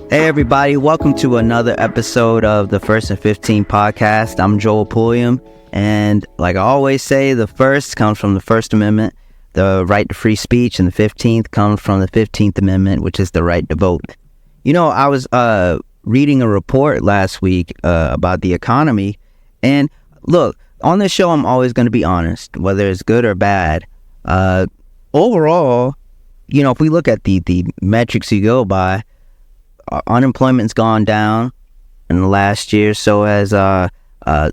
Hey everybody, welcome to another episode of the First and 15 podcast. I'm Joel Pulliam, and like I always say, the first comes from the First Amendment, the right to free speech, and the 15th comes from the 15th Amendment, which is the right to vote. You know, I was reading a report last week about the economy, and look, on this show I'm always going to be honest, whether it's good or bad. Overall, you know, if we look at the metrics you go by, unemployment's gone down in the last year, so has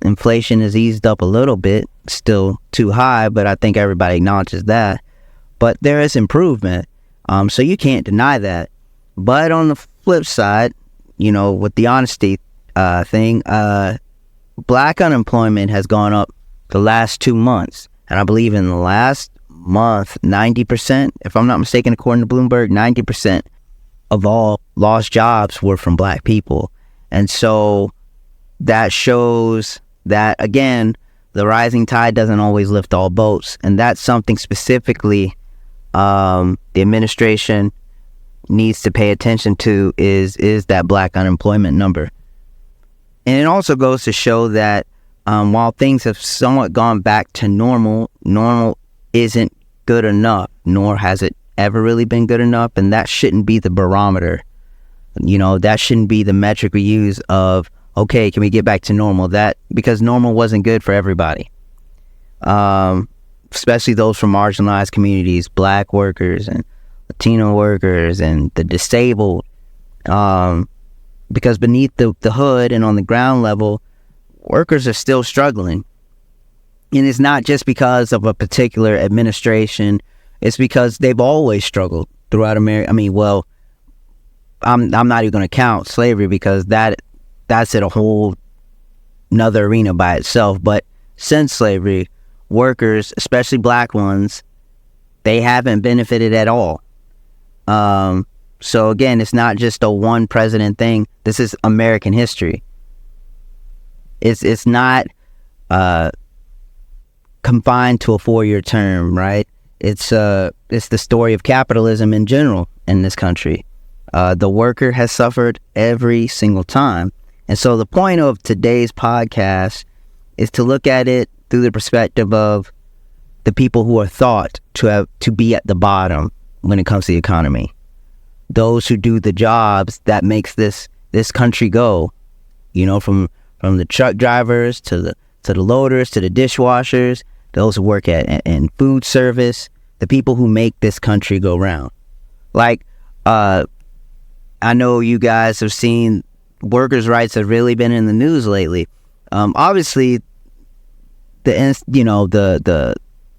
inflation has eased up a little bit. Still too high, but I think everybody acknowledges that. But there is improvement, so you can't deny that. But on the flip side, you know, with the honesty thing, black unemployment has gone up the last 2 months, and I believe in the last month, 90%, if I'm not mistaken, according to Bloomberg, 90% of all lost jobs were from black people. And so that shows that, again, the rising tide doesn't always lift all boats. And that's something specifically the administration needs to pay attention to is that black unemployment number. And it also goes to show that while things have somewhat gone back to normal isn't good enough, nor has it ever really been good enough, and that shouldn't be the barometer. You know, that shouldn't be the metric we use of, okay, can we get back to normal? That because normal wasn't good for everybody, especially those from marginalized communities, black workers and Latino workers and the disabled, because beneath the hood and on the ground level, workers are still struggling. And it's not just because of a particular administration. It's because they've always struggled throughout America. I mean, well, I'm not even going to count slavery because that's at a whole another arena by itself. But since slavery, workers, especially black ones, they haven't benefited at all. So again, it's not just a one president thing. This is American history. It's not confined to a 4-year term, right? It's the story of capitalism in general in this country. The worker has suffered every single time. And so the point of today's podcast is to look at it through the perspective of the people who are thought to be at the bottom when it comes to the economy. Those who do the jobs that makes this country go, you know, from the truck drivers to the loaders to the dishwashers, those who work in food service, the people who make this country go round. Like, I know you guys have seen workers' rights have really been in the news lately. Obviously, the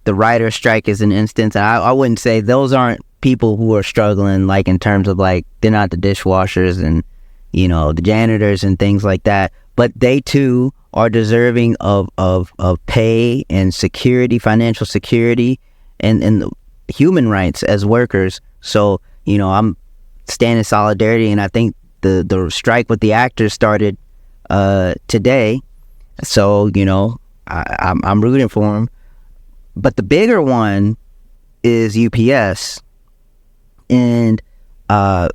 writer's strike is an instance. I wouldn't say those aren't people who are struggling, like in terms of like they're not the dishwashers and, you know, the janitors and things like that. But they too are deserving of pay and security, financial security, and human rights as workers. So, you know, I'm standing in solidarity, and I think the strike with the actors started today. So, you know, I'm rooting for them. But the bigger one is UPS, and I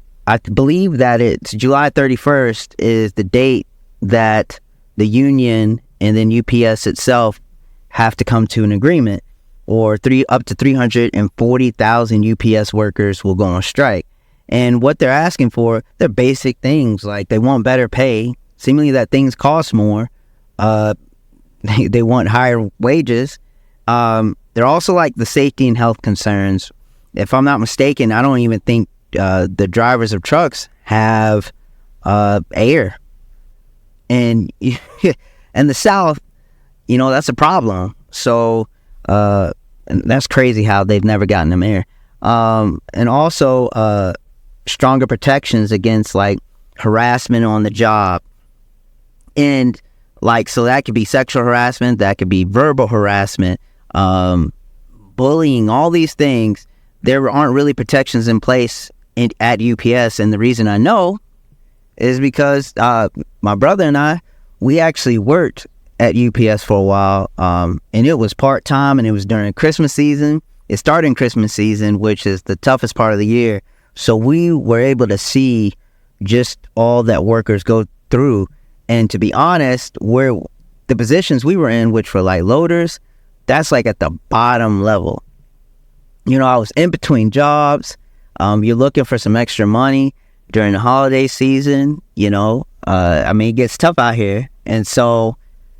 believe that it's July 31st is the date that the union and then UPS itself have to come to an agreement, or up to 340,000 UPS workers will go on strike. And what they're asking for, they're basic things, like they want better pay, seemingly that things cost more. They want higher wages. They're also like the safety and health concerns. If I'm not mistaken, I don't even think the drivers of trucks have air. And in the South, you know, that's a problem. So, and that's crazy how they've never gotten them air. And also, stronger protections against like harassment on the job. And like, so that could be sexual harassment, that could be verbal harassment, bullying, all these things. There aren't really protections in place at UPS. And the reason I know is because my brother and I, we actually worked at UPS for a while, and it was part-time, and it was during Christmas season. It started in Christmas season, which is the toughest part of the year. So we were able to see just all that workers go through. And to be honest, where the positions we were in, which were like loaders, that's like at the bottom level. I was in between jobs. You're looking for some extra money during the holiday season. It gets tough out here. And so,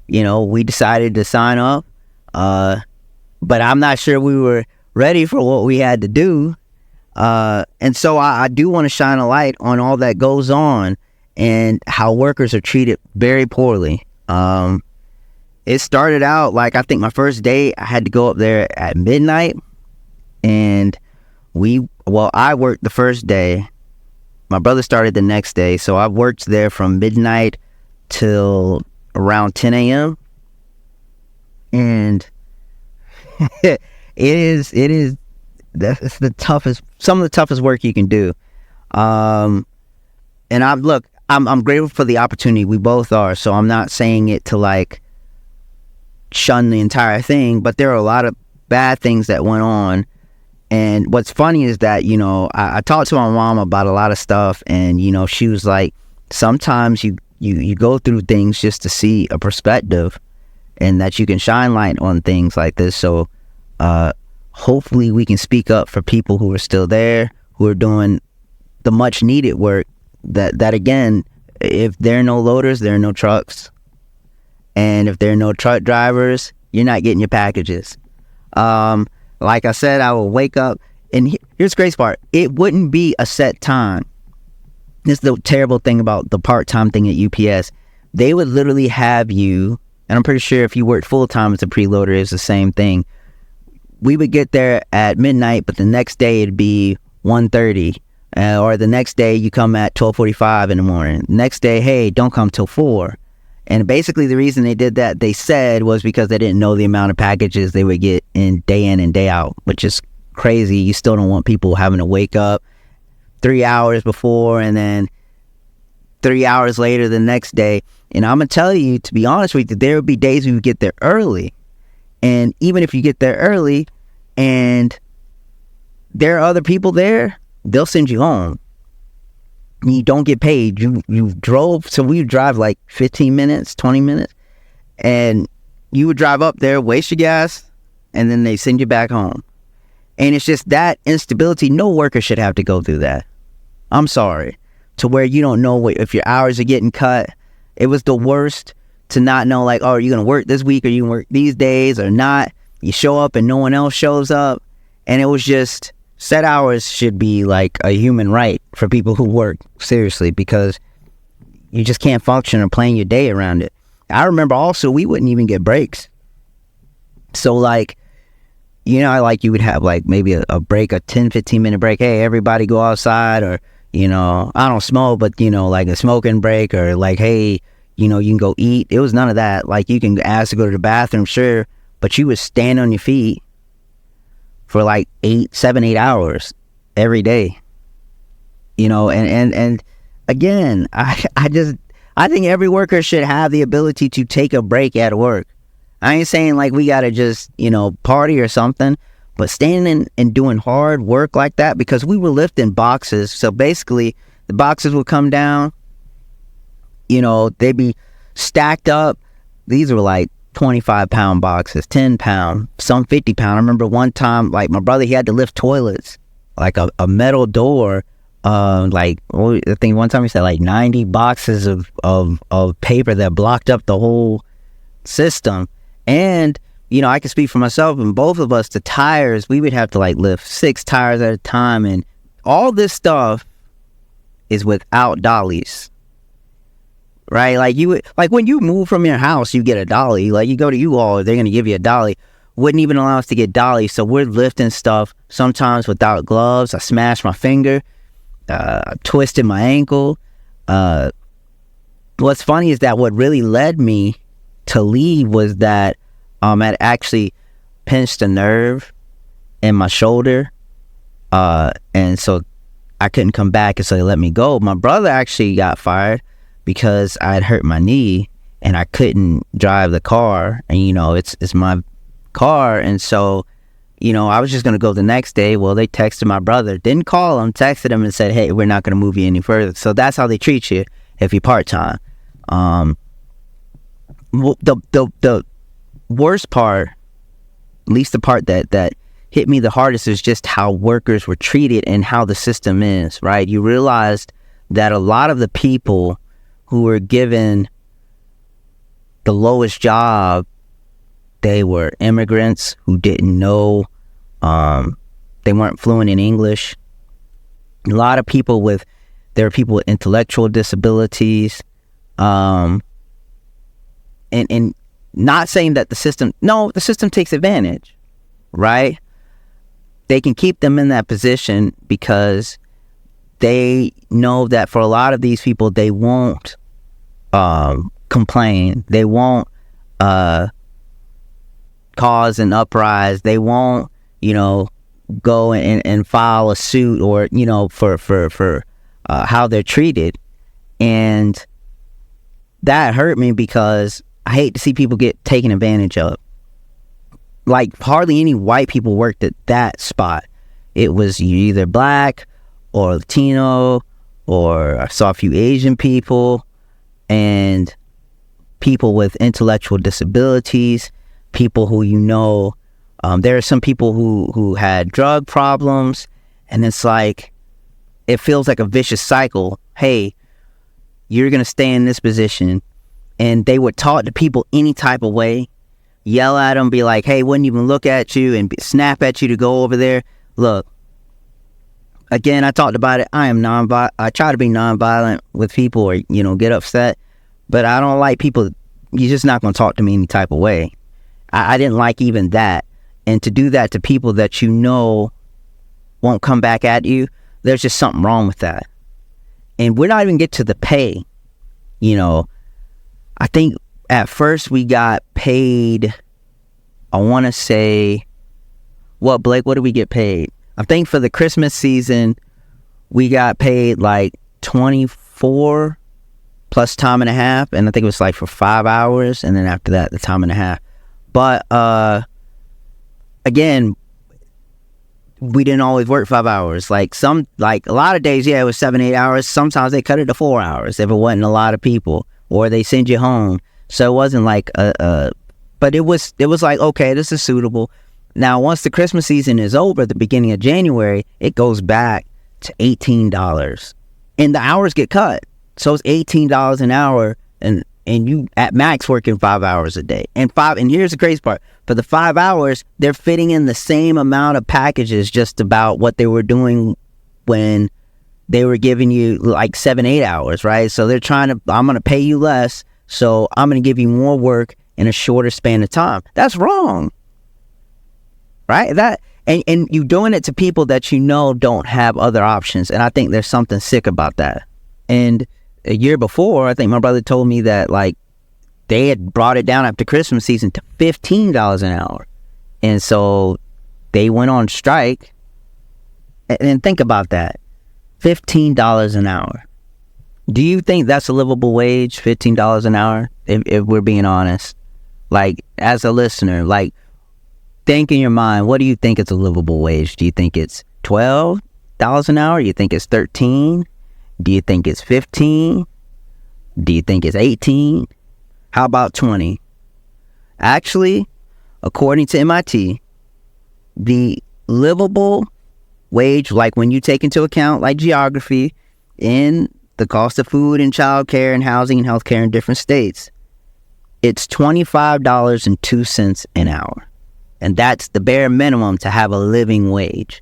we decided to sign up. But I'm not sure we were ready for what we had to do. And so I do want to shine a light on all that goes on and how workers are treated very poorly. It started out like, I think my first day, I had to go up there at midnight. And I worked the first day. My brother started the next day. So I worked there from midnight till around 10 a.m. And that's some of the toughest work you can do. And I'm grateful for the opportunity. We both are. So I'm not saying it to like shun the entire thing, but there are a lot of bad things that went on. And what's funny is that, I talked to my mom about a lot of stuff, and, she was like, sometimes you go through things just to see a perspective and that you can shine light on things like this. So hopefully we can speak up for people who are still there, who are doing the much needed work that again, if there are no loaders, there are no trucks. And if there are no truck drivers, you're not getting your packages. Like I said, I will wake up, and here's the crazy part. It wouldn't be a set time. This is the terrible thing about the part-time thing at UPS. They would literally have you, and I'm pretty sure if you worked full-time as a preloader, it's the same thing. We would get there at midnight, but the next day it'd be 1:30. Or the next day you come at 12:45 in the morning. Next day, hey, don't come till 4. And basically the reason they did that, they said, was because they didn't know the amount of packages they would get in and day out, which is crazy. You still don't want people having to wake up 3 hours before and then 3 hours later the next day. And I'm going to tell you, to be honest with you, there would be days we would get there early. And even if you get there early and there are other people there, they'll send you home. You don't get paid. You drove, so we would drive like 15 minutes, 20 minutes, and you would drive up there, waste your gas, and then they send you back home. And it's just that instability. No worker should have to go through that. I'm sorry. To where you don't know if your hours are getting cut. It was the worst to not know, like, oh, are you going to work this week, or you going to work these days or not? You show up and no one else shows up. And it was just, set hours should be like a human right for people who work, seriously, because you just can't function or plan your day around it. I remember also we wouldn't even get breaks. So like, like you would have like maybe a break, a 10-15 minute break. Hey, everybody go outside, or, I don't smoke, but, like a smoking break, or like, hey, you can go eat. It was none of that. Like, you can ask to go to the bathroom, sure, but you would stand on your feet for like 8 hours every day, and again, I think every worker should have the ability to take a break at work. I ain't saying like we gotta just, party or something, but standing and doing hard work like that, because we were lifting boxes. So basically the boxes would come down, they'd be stacked up. These were like 25-pound boxes, 10-pound, some 50-pound. I remember one time, like my brother, he had to lift toilets, like a metal door. I think one time he said like 90 boxes of paper that blocked up the whole system. And, I can speak for myself and both of us, the tires, we would have to like lift 6 tires at a time. And all this stuff is without dollies. Right? Like when you move from your house, you get a dolly. Like you go to U-Haul, they're going to give you a dolly. Wouldn't even allow us to get dollies. So we're lifting stuff sometimes without gloves. I smashed my finger, twisted my ankle. What's funny is that what really led me to leave was that I'd actually pinched a nerve in my shoulder. And so I couldn't come back, and so they let me go. My brother actually got fired because I had hurt my knee and I couldn't drive the car, and it's my car. And so, I was just going to go the next day. Well, they texted my brother, didn't call him, texted him and said, hey, we're not going to move you any further. So that's how they treat you if you're part-time. The worst part, at least the part that hit me the hardest, is just how workers were treated and how the system is, right? You realized that a lot of the people who were given the lowest job, they were immigrants who didn't know, they weren't fluent in English. A lot of people there are people with intellectual disabilities, and not saying that the system takes advantage, right? They can keep them in that position because they know that for a lot of these people, they won't complain. They won't cause an uprising. They won't, go and file a suit or, for how they're treated. And that hurt me because I hate to see people get taken advantage of. Like, hardly any white people worked at that spot. It was either black or Latino, or I saw a few Asian people and people with intellectual disabilities, people who, there are some people who had drug problems, and it's like, it feels like a vicious cycle. Hey, you're going to stay in this position. And they would talk to people any type of way, yell at them, be like, hey, wouldn't even look at you, and snap at you to go over there. Look, again, I talked about it. I try to be nonviolent with people, or, get upset, but I don't like people. You're just not going to talk to me any type of way. I didn't like even that. And to do that to people that won't come back at you, there's just something wrong with that. And we're not even get to the pay. I think at first we got paid, I want to say, Blake, what did we get paid? I think for the Christmas season, we got paid like $24 plus time and a half. And I think it was like for 5 hours. And then after that, the time and a half. But, again, we didn't always work 5 hours. Like a lot of days, it was 7-8 hours. Sometimes they cut it to 4 hours if it wasn't a lot of people, or they send you home. So it wasn't like but it was like, okay, this is suitable. Now, once the Christmas season is over at the beginning of January, it goes back to $18, and the hours get cut. So it's $18 an hour, and you at max working 5 hours a day. And here's the crazy part. For the 5 hours, they're fitting in the same amount of packages just about what they were doing when they were giving you like 7-8 hours, right? So they're I'm going to pay you less, so I'm going to give you more work in a shorter span of time. That's wrong, right? And you doing it to people that don't have other options. And I think there's something sick about that. And a year before, I think my brother told me that like they had brought it down after Christmas season to $15 an hour. And so they went on strike. And think about that. $15 an hour. Do you think that's a livable wage, $15 an hour, if we're being honest? Like, as a listener, like, think in your mind, what do you think is a livable wage? Do you think it's $12 an hour? Do you think it's $13? Do you think it's $15? Do you think it's $18? How about $20? Actually, according to MIT, the livable wage, like when you take into account like geography and the cost of food and childcare and housing and healthcare in different states, it's $25.02 an hour. And that's the bare minimum to have a living wage.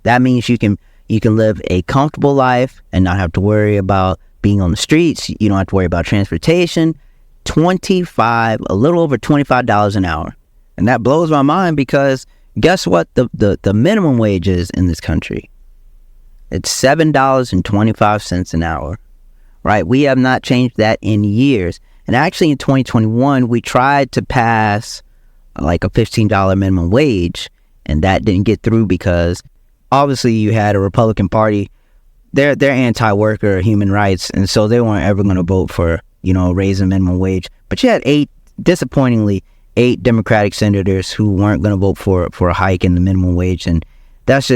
That means you can live a comfortable life and not have to worry about being on the streets. You don't have to worry about transportation. A little over $25 an hour. And that blows my mind because guess what the minimum wage is in this country? It's $7.25 an hour, right? We have not changed that in years. And actually in 2021, we tried to pass like a $15 minimum wage, and that didn't get through because obviously you had a Republican Party. They're anti-worker human rights, and so they weren't ever going to vote for, raising minimum wage. But you had disappointingly, 8 Democratic senators who weren't going to vote for a hike in the minimum wage, and that's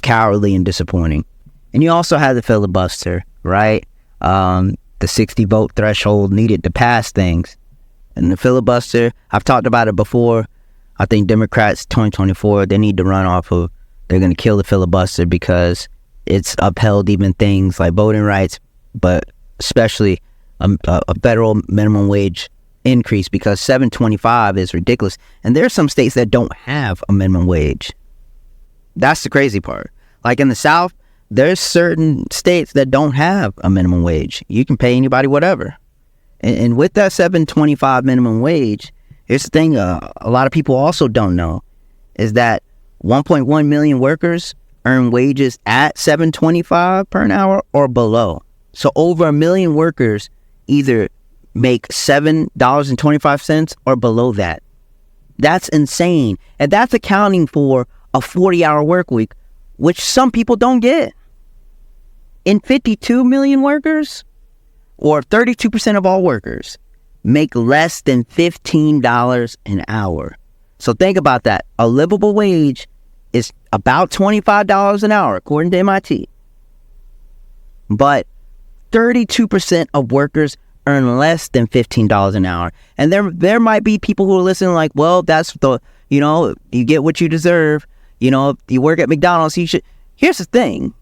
cowardly and disappointing. And you also had the filibuster, right? The 60 vote threshold needed to pass things. And the filibuster, I've talked about it before. I think Democrats 2024, they need to run off of, they're going to kill the filibuster because it's upheld even things like voting rights, but especially a federal minimum wage increase, because $7.25 is ridiculous. And there are some states that don't have a minimum wage. That's the crazy part. Like in the South, there's certain states that don't have a minimum wage. You can pay anybody whatever. And with that $7.25 minimum wage, here's the thing a lot of people also don't know, is that 1.1 million workers earn wages at $7.25 per an hour or below. So over 1 million workers either make $7.25 or below that. That's insane. And that's accounting for a 40-hour work week, which some people don't get. In 52 million workers, or 32% of all workers, make less than $15 an hour. So think about that. A livable wage is about $25 an hour, according to MIT. But 32% of workers earn less than $15 an hour. And there might be people who are listening like, well, that's you get what you deserve. If you work at McDonald's, you should. Here's the thing.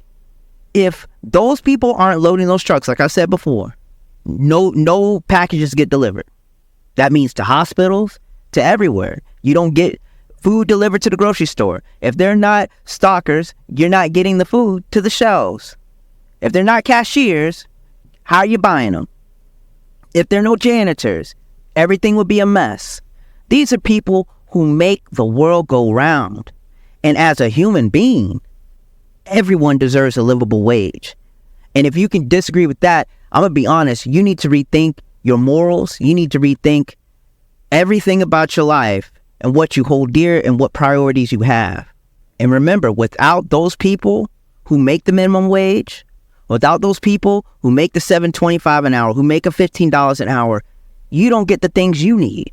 If those people aren't loading those trucks, like I said before, no packages get delivered. That means to hospitals, to everywhere. You don't get food delivered to the grocery store. If they're not stockers, you're not getting the food to the shelves. If they're not cashiers, how are you buying them? If there are no janitors, everything would be a mess. These are people who make the world go round. And as a human being, everyone deserves a livable wage. And if you can disagree with that, I'm going to be honest, you need to rethink your morals. You need to rethink everything about your life and what you hold dear and what priorities you have. And remember, without those people who make the minimum wage, without those people who make the $7.25 an hour, who make a $15 an hour, you don't get the things you need.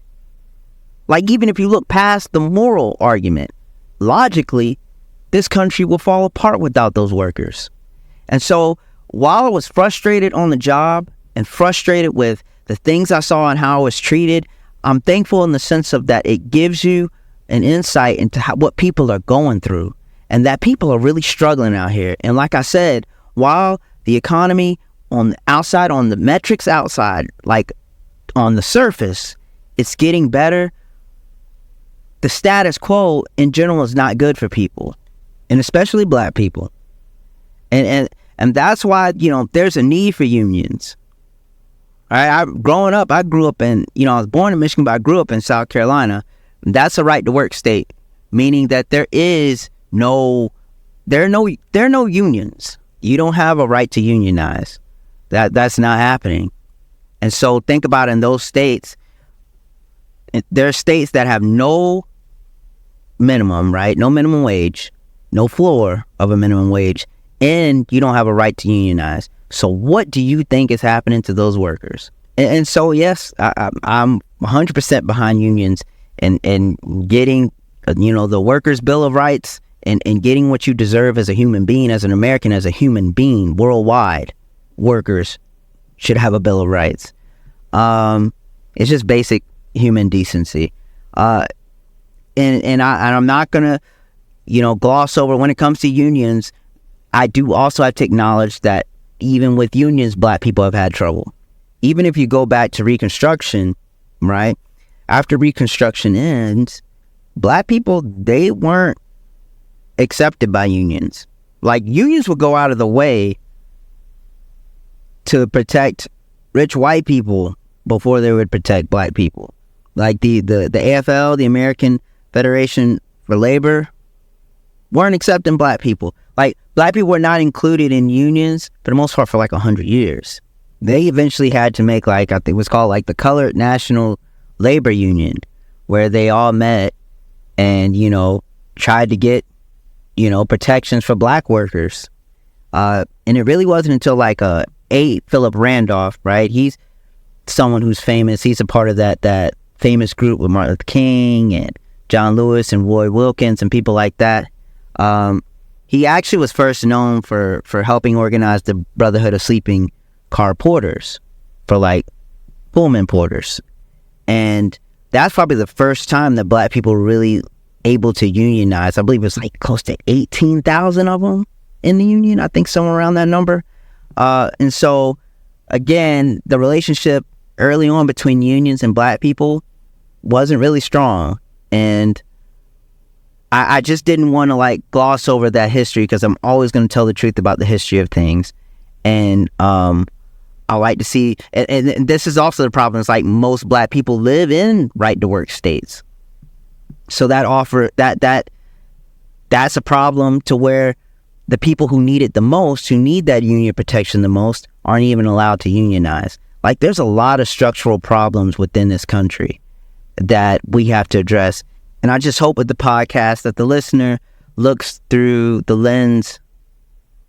Like, even if you look past the moral argument, logically, this country will fall apart without those workers. And so, while I was frustrated on the job and frustrated with the things I saw and how I was treated, I'm thankful in the sense of that it gives you an insight into what people are going through, and that people are really struggling out here. And like I said, while the economy on the outside, on the metrics outside, like on the surface, it's getting better, the status quo in general is not good for people, and especially black people. And that's why, there's a need for unions. All right, growing up, I grew up in, I was born in Michigan, but I grew up in South Carolina. That's a right to work state, meaning that there are no unions. You don't have a right to unionize. That's not happening. And so think about in those states, there are states that have no minimum, right? No minimum wage, no floor of a minimum wage, and you don't have a right to unionize. So what do you think is happening to those workers? And so, yes, I'm 100% behind unions and getting, the Workers' Bill of Rights and getting what you deserve as a human being, as an American, as a human being worldwide. Workers should have a Bill of Rights. It's just basic human decency. And I'm not going to, gloss over when it comes to unions. I do also have to acknowledge that even with unions, black people have had trouble. Even if you go back to Reconstruction, right? After Reconstruction ends, black people, they weren't accepted by unions. Like, unions would go out of the way to protect rich white people before they would protect black people. Like the AFL, the American Federation for Labor, weren't accepting black people. Like, black people were not included in unions for the most part for like 100 years. They eventually had to make, like, I think it was called like the Colored National Labor Union, where they all met and, tried to get, protections for black workers. And it really wasn't until like Philip Randolph, right? He's someone who's famous. He's a part of that famous group with Martin Luther King and John Lewis and Roy Wilkins and people like that. He actually was first known for helping organize the Brotherhood of Sleeping Car Porters, for like Pullman porters. And that's probably the first time that black people were really able to unionize. I believe it was like close to 18,000 of them in the union. I think somewhere around that number. And so, again, the relationship early on between unions and black people wasn't really strong. And I just didn't want to like gloss over that history, because I'm always going to tell the truth about the history of things. And I like to see, and this is also the problem, it's like most black people live in right to work states. So that's a problem, to where the people who need it the most, who need that union protection the most, aren't even allowed to unionize. Like, there's a lot of structural problems within this country that we have to address. And I just hope with the podcast that the listener looks through the lens,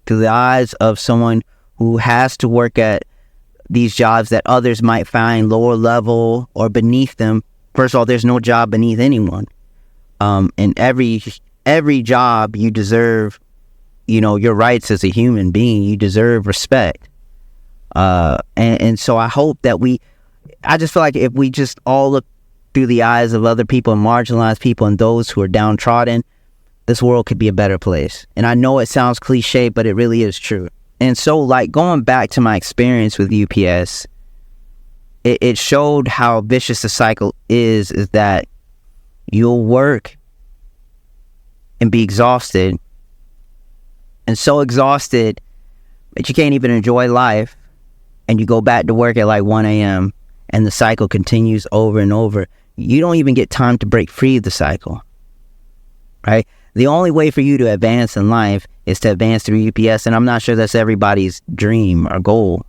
through the eyes of someone who has to work at these jobs that others might find lower level or beneath them. First of all, there's no job beneath anyone. In every job, you deserve, your rights as a human being. You deserve respect. And so I hope that I just feel like if we just all look through the eyes of other people and marginalized people and those who are downtrodden, this world could be a better place. And I know it sounds cliche, but it really is true. And so, like, going back to my experience with UPS, it showed how vicious the cycle is that you'll work and be exhausted, and so exhausted that you can't even enjoy life, and you go back to work at like 1 a.m. and the cycle continues over and over. You don't even get time to break free of the cycle, right? The only way for you to advance in life is to advance through UPS, and I'm not sure that's everybody's dream or goal.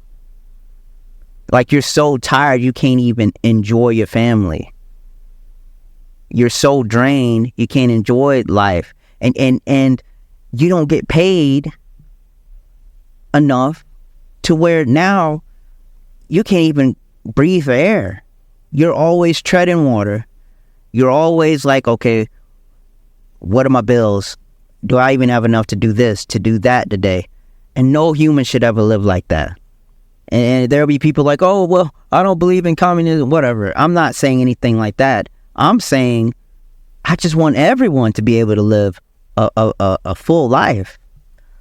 Like, you're so tired you can't even enjoy your family. You're so drained you can't enjoy life, and you don't get paid enough to where now you can't even breathe air. You're always treading water. You're always like, okay, what are my bills? Do I even have enough to do this, to do that today? And no human should ever live like that. And there'll be people like, oh, well, I don't believe in communism, whatever. I'm not saying anything like that. I'm saying I just want everyone to be able to live a full life.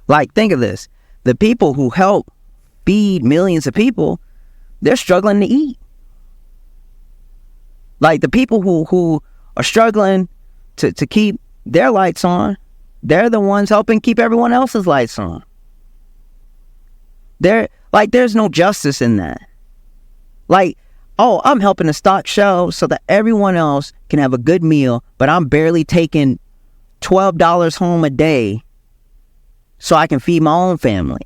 Like, think of this. The people who help feed millions of people, they're struggling to eat. Like, the people who are struggling to keep their lights on, they're the ones helping keep everyone else's lights on. There's no justice in that. Like, oh, I'm helping to stock shelves so that everyone else can have a good meal, but I'm barely taking $12 home a day so I can feed my own family.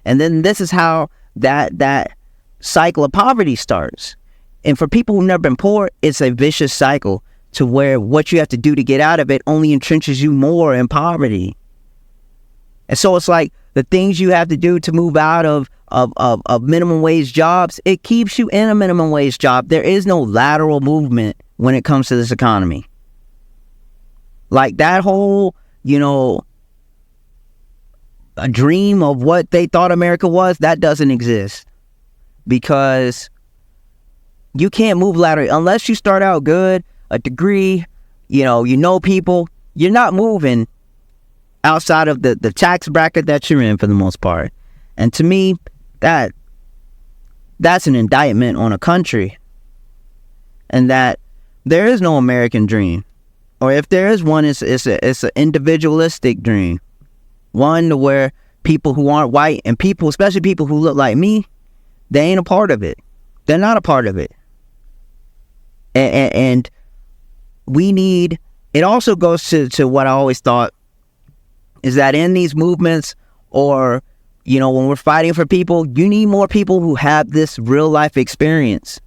And then this is how that cycle of poverty starts. And for people who've never been poor, it's a vicious cycle to where what you have to do to get out of it only entrenches you more in poverty. And so it's like the things you have to do to move out of minimum wage jobs, it keeps you in a minimum wage job. There is no lateral movement when it comes to this economy. Like, that whole, a dream of what they thought America was, that doesn't exist. Because you can't move laterally unless you start out good, a degree, people. You're not moving outside of the tax bracket that you're in for the most part. And to me, that's an indictment on a country. And that there is no American dream. Or if there is one, it's an individualistic dream. One to where people who aren't white and people, especially people who look like me, they ain't a part of it. They're not a part of it. And we need, it also goes to what I always thought, is that in these movements, or, when we're fighting for people, you need more people who have this real life experience.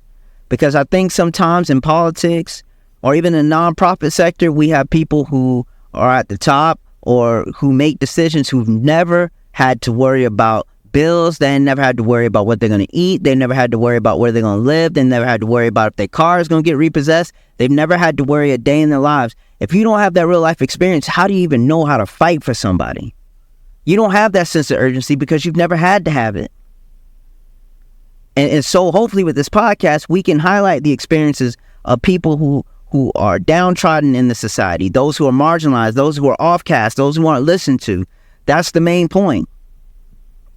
Because I think sometimes in politics, or even in the nonprofit sector, we have people who are at the top or who make decisions who've never had to worry about bills. They never had to worry about what they're going to eat. They never had to worry about where they're going to live. They never had to worry about if their car is going to get repossessed. They've never had to worry a day in their lives. If you don't have that real life experience, how do you even know how to fight for somebody? You don't have that sense of urgency because you've never had to have it. And so hopefully with this podcast, we can highlight the experiences of people who are downtrodden in the society, those who are marginalized, those who are offcast, those who aren't listened to. That's the main point.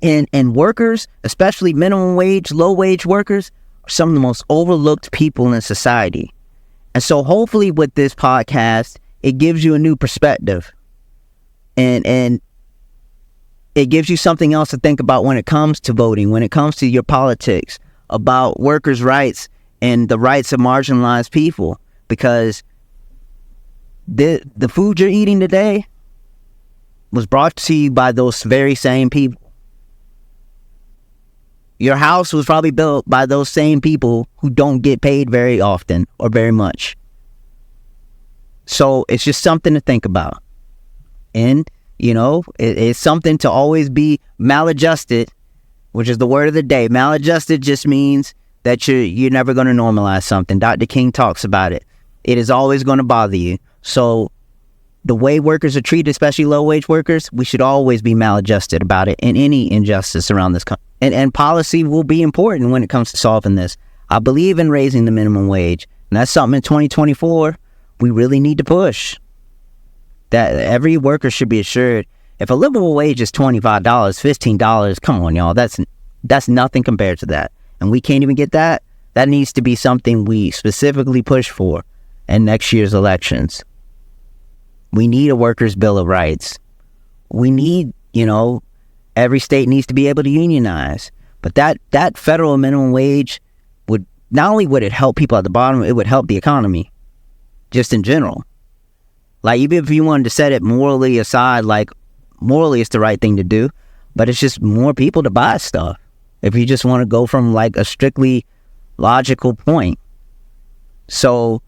And workers, especially minimum wage, low wage workers, are some of the most overlooked people in society. And so hopefully with this podcast, it gives you a new perspective. And it gives you something else to think about when it comes to voting, when it comes to your politics, about workers' rights and the rights of marginalized people. Because the food you're eating today was brought to you by those very same people. Your house was probably built by those same people who don't get paid very often or very much. So it's just something to think about. And, you know, it's something to always be maladjusted, which is the word of the day. Maladjusted just means that you're never going to normalize something. Dr. King talks about it. It is always going to bother you. So the way workers are treated, especially low-wage workers, we should always be maladjusted about it in any injustice around this country. And policy will be important when it comes to solving this. I believe in raising the minimum wage. And that's something in 2024 we really need to push. That every worker should be assured. If a livable wage is $25, $15, come on, y'all. That's nothing compared to that. And we can't even get that. That needs to be something we specifically push for in next year's elections. We need a workers' bill of rights. We need, every state needs to be able to unionize. But that federal minimum wage would, not only would it help people at the bottom, it would help the economy, just in general. Like, even if you wanted to set it morally aside, like, morally it's the right thing to do, but it's just more people to buy stuff. If you just want to go from, like, a strictly logical point. So,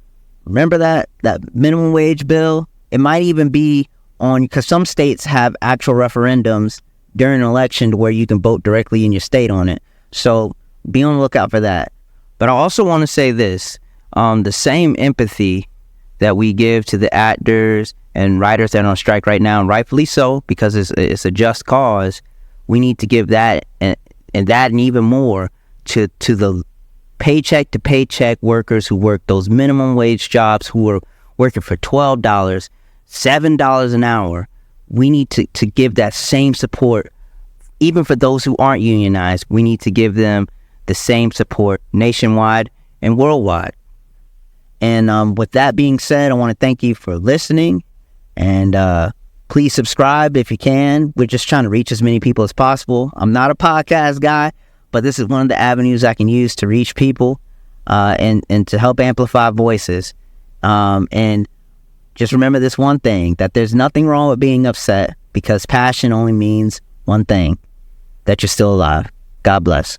remember that minimum wage bill? It might even be on, because some states have actual referendums during an election where you can vote directly in your state on it. So be on the lookout for that. But I also want to say this, the same empathy that we give to the actors and writers that are on strike right now, and rightfully so, because it's a just cause, we need to give that and even more to the paycheck to paycheck workers who work those minimum wage jobs, who are working for $12, $7 an hour. We need to give that same support. Even for those who aren't unionized, we need to give them the same support nationwide and worldwide. And with that being said, I want to thank you for listening. And please subscribe if you can. We're just trying to reach as many people as possible. I'm not a podcast guy, but this is one of the avenues I can use to reach people and to help amplify voices. And just remember this one thing, that there's nothing wrong with being upset, because passion only means one thing, that you're still alive. God bless.